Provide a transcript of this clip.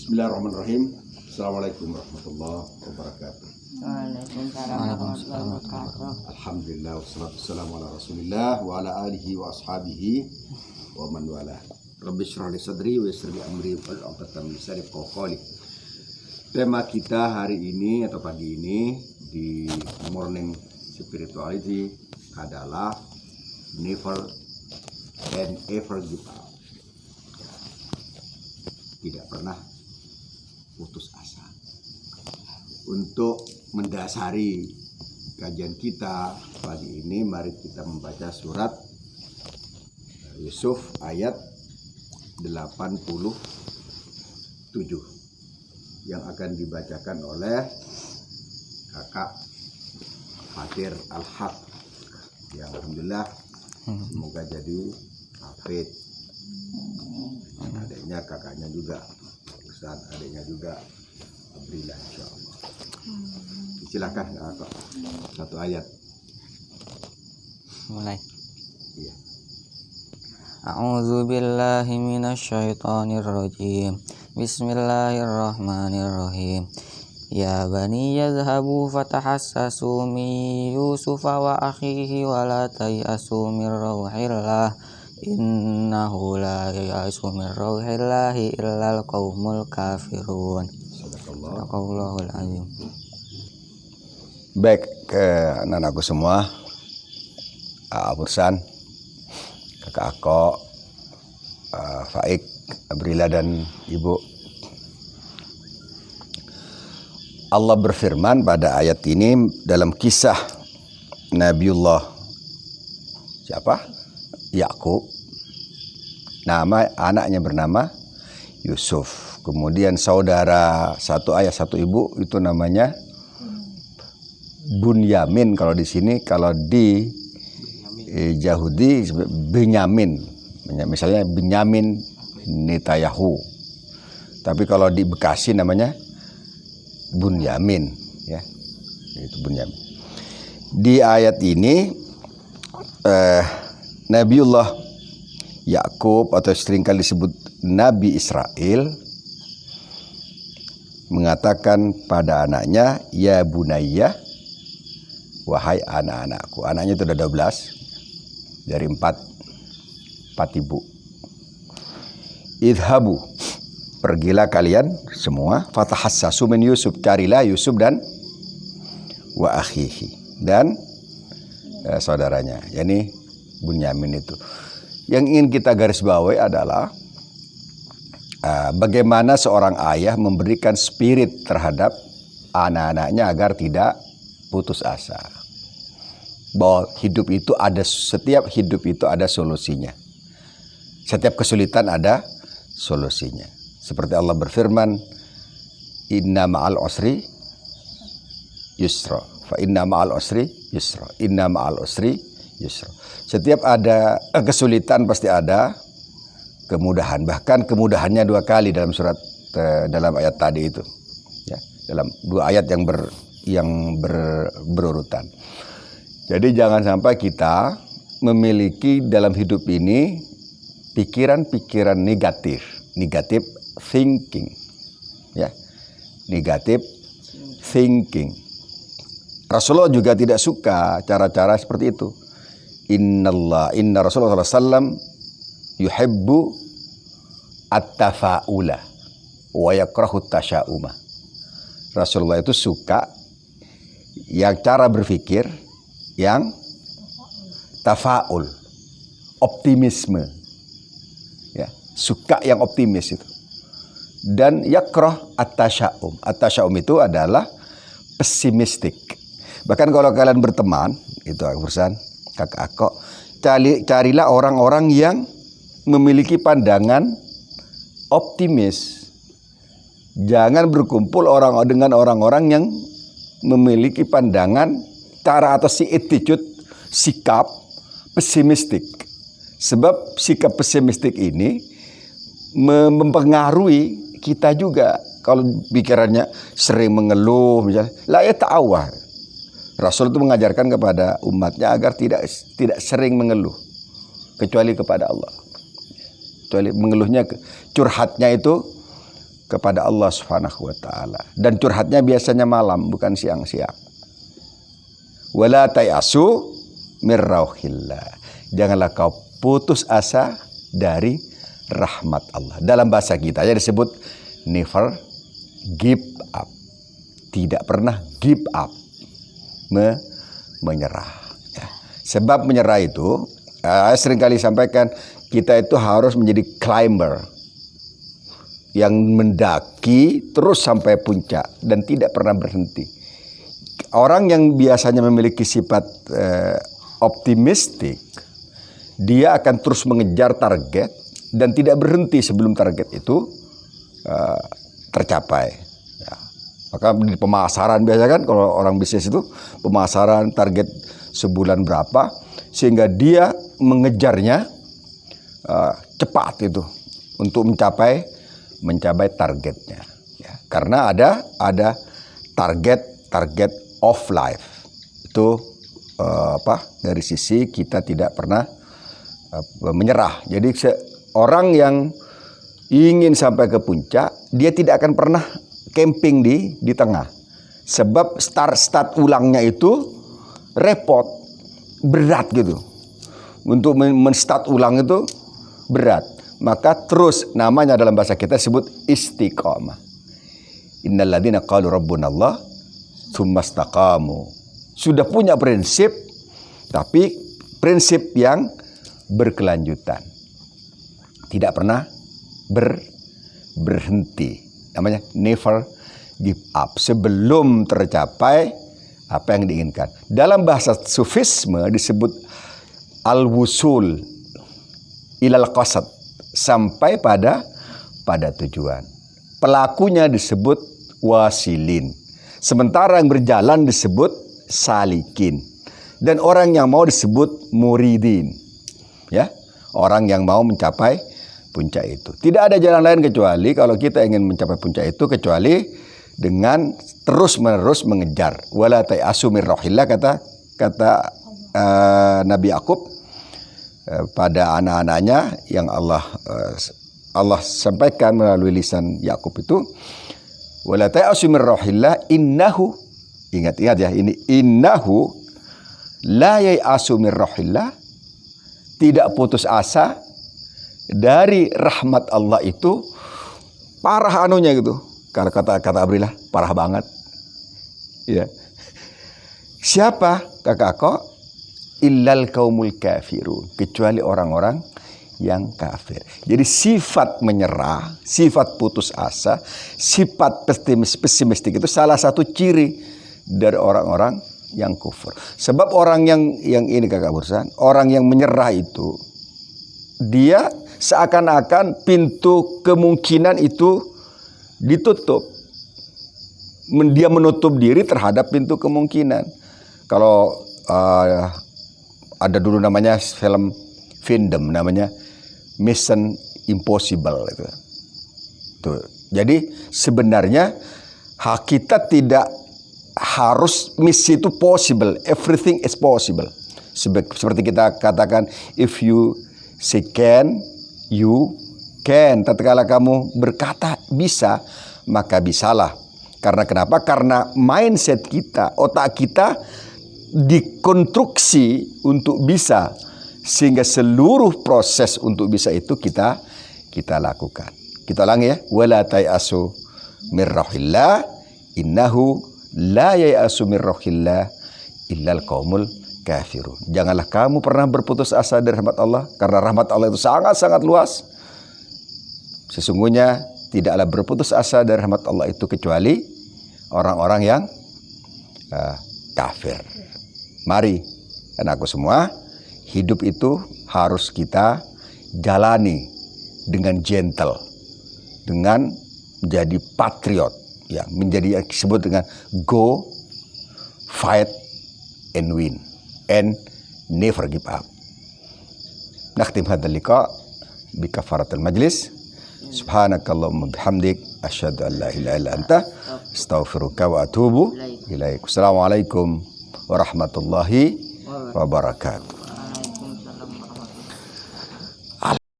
Bismillahirrahmanirrahim. Assalamualaikum warahmatullahi wabarakatuh. Waalaikumsalam warahmatullahi wabarakatuh. Alhamdulillah wassalatu wassalamu ala Rasulillah wa ala alihi wa ashabihi wa man wala. Rabbi shrah li sadri wa yassir li amri wahlul 'uqdatam min lisani yafqahu qawli. Tema kita hari ini atau pagi ini di Morning Spirituality adalah never and ever give up. Tidak pernah putus asa. Untuk mendasari kajian kita pagi ini, mari kita membaca surat Yusuf ayat 87 yang akan dibacakan oleh kakak Fatir Al-Haq yang alhamdulillah semoga jadi hafid. Adiknya, kakaknya juga Ustaz, adiknya juga Abrila insyaallah. Silakan kakak, satu ayat. Mulai. Iya. A'udzu billahi minasyaitonir rajim. Bismillahirrahmanirrahim. Ya bani yadhhabu fatahassasu min Yusufa wa akhihi wa la tayasu min rauhillah. Innahu la ya'asu min rauhillahi illal qaumul kafirun. Sadaqallahul azim. Baik, ke anak-anakku semua, Bursan, kakak Ako, Faik, Abrila dan Ibu. Allah berfirman pada ayat ini dalam kisah Nabiullah siapa? Yakub. Nama anaknya bernama Yusuf. Kemudian saudara satu ayah satu ibu itu namanya Bunyamin kalau di sini, kalau di Yahudi Benyamin. Misalnya Benyamin Netanyahu. Tapi kalau di Bekasi namanya Bunyamin, ya. Itu Bunyamin. Di ayat ini Nabiullah Yakub atau seringkali disebut Nabi Israel mengatakan pada anaknya, ya bunayya, wahai anak-anakku. Anaknya itu ada 12 dari 4 ibu. Idhabu, pergilah kalian semua, fatahassasu min Yusuf, carilah Yusuf dan wa akhihi, dan saudaranya, yakni Bunyamin itu. Yang ingin kita garis bawahi adalah bagaimana seorang ayah memberikan spirit terhadap anak-anaknya agar tidak putus asa. Bahwa setiap hidup itu ada solusinya. Setiap kesulitan ada solusinya. Seperti Allah berfirman, inna ma'al usri yusra, fa inna ma'al usri yusra, inna ma'al usri yusra. Setiap ada kesulitan pasti ada kemudahan. Bahkan kemudahannya 2 kali dalam surat dalam ayat tadi itu, ya, dalam 2 ayat yang berurutan. Jadi jangan sampai kita memiliki dalam hidup ini pikiran-pikiran negatif thinking, ya, negatif thinking. Rasulullah juga tidak suka cara-cara seperti itu. Inna Rasulullah SAW yuhibbu at-tafa'ula wa yakrahu tasya'uma. Rasulullah itu suka yang cara berpikir yang tafa'ul, optimisme, ya, suka yang optimis itu. Dan yakrah at-tasya'um. At-tasya'um itu adalah pesimistik. Bahkan kalau kalian berteman, itu urusan kakak Ako, carilah orang-orang yang memiliki pandangan optimis. Jangan berkumpul dengan orang-orang yang memiliki pandangan cara atau attitude, sikap pesimistik. Sebab sikap pesimistik ini mempengaruhi kita juga. Kalau pikirannya sering mengeluh misalnya, la ya ta'awah. Rasul itu mengajarkan kepada umatnya agar tidak sering mengeluh kecuali kepada Allah. Kecuali mengeluhnya, curhatnya itu kepada Allah Subhanahu wa taala, dan curhatnya biasanya malam bukan siang-siang. Wala tayasu mir rauhillah. Janganlah kau putus asa dari rahmat Allah. Dalam bahasa kita ya disebut never give up. Tidak pernah give up. Menyerah. Ya. Sebab menyerah itu, saya seringkali sampaikan, kita itu harus menjadi climber yang mendaki terus sampai puncak dan tidak pernah berhenti. Orang yang biasanya memiliki sifat optimistik, dia akan terus mengejar target dan tidak berhenti sebelum target itu tercapai. Ya. Maka di pemasaran biasa kan, kalau orang bisnis itu pemasaran target sebulan berapa, sehingga dia mengejarnya cepat itu untuk mencapai targetnya. Ya. Karena ada target of life itu dari sisi kita tidak pernah menyerah. Jadi orang yang ingin sampai ke puncak, dia tidak akan pernah camping di tengah. Sebab start ulangnya itu repot, berat gitu. Untuk men-start ulang itu berat. Maka terus, namanya dalam bahasa kita disebut istiqamah. Innal ladzina qalu rabbunallah tsumma istaqamu. Sudah punya prinsip, tapi prinsip yang berkelanjutan. Tidak pernah berhenti. Namanya never give up. Sebelum tercapai apa yang diinginkan. Dalam bahasa sufisme disebut al-wusul ilal qasad, sampai pada tujuan. Pelakunya disebut wasilin. Sementara yang berjalan disebut salikin. Dan orang yang mau disebut muridin. Ya, orang yang mau mencapai puncak itu. Tidak ada jalan lain kecuali kalau kita ingin mencapai puncak itu kecuali dengan terus-menerus mengejar. Wala tayasu mir rauhillah, kata Nabi Yakub pada anak-anaknya yang Allah sampaikan melalui lisan Yakub itu, wala tayasu mir rauhillah innahu, ingat ya ini, innahu la yayasu mir rauhillah, tidak putus asa dari rahmat Allah itu parah anunya gitu. Kalau kata Abrillah, parah banget. Ya. Siapa kakak? Illal kaumul kafirun, kecuali orang-orang yang kafir. Jadi sifat menyerah, sifat putus asa, sifat pesimistik itu salah satu ciri dari orang-orang yang kufur. Sebab orang yang ini kakak Bursan, orang yang menyerah itu dia seakan-akan pintu kemungkinan itu ditutup. Dia menutup diri terhadap pintu kemungkinan. Kalau ada dulu namanya film Findom, namanya Mission Impossible itu. Tuh. Jadi sebenarnya kita tidak harus misi itu possible, everything is possible. Seperti kita katakan, if you say can, you can. Tatkala kamu berkata bisa, maka bisalah. Karena kenapa? Karena mindset kita, otak kita dikonstruksi untuk bisa, sehingga seluruh proses untuk bisa itu kita lakukan. Kita ulangi ya, wala tayasu mir rauhillah innahu la yayasu mir rauhillah illal qaumul kafirun. Janganlah kamu pernah berputus asa dari rahmat Allah, karena rahmat Allah itu sangat-sangat luas. Sesungguhnya tidaklah berputus asa dari rahmat Allah itu kecuali orang-orang yang kafir. Mari, anakku semua, hidup itu harus kita jalani dengan gentle, dengan menjadi patriot, ya, menjadi yang disebut dengan go, fight, and win, and never give up. Nakhtim hadzal liqa bi kafaratul majlis. Subhanakallahumma bihamdik asyhadu an la ilaha illa anta astaghfiruka wa atubu ilaik. Assalamualaikum warahmatullahi wabarakatuh.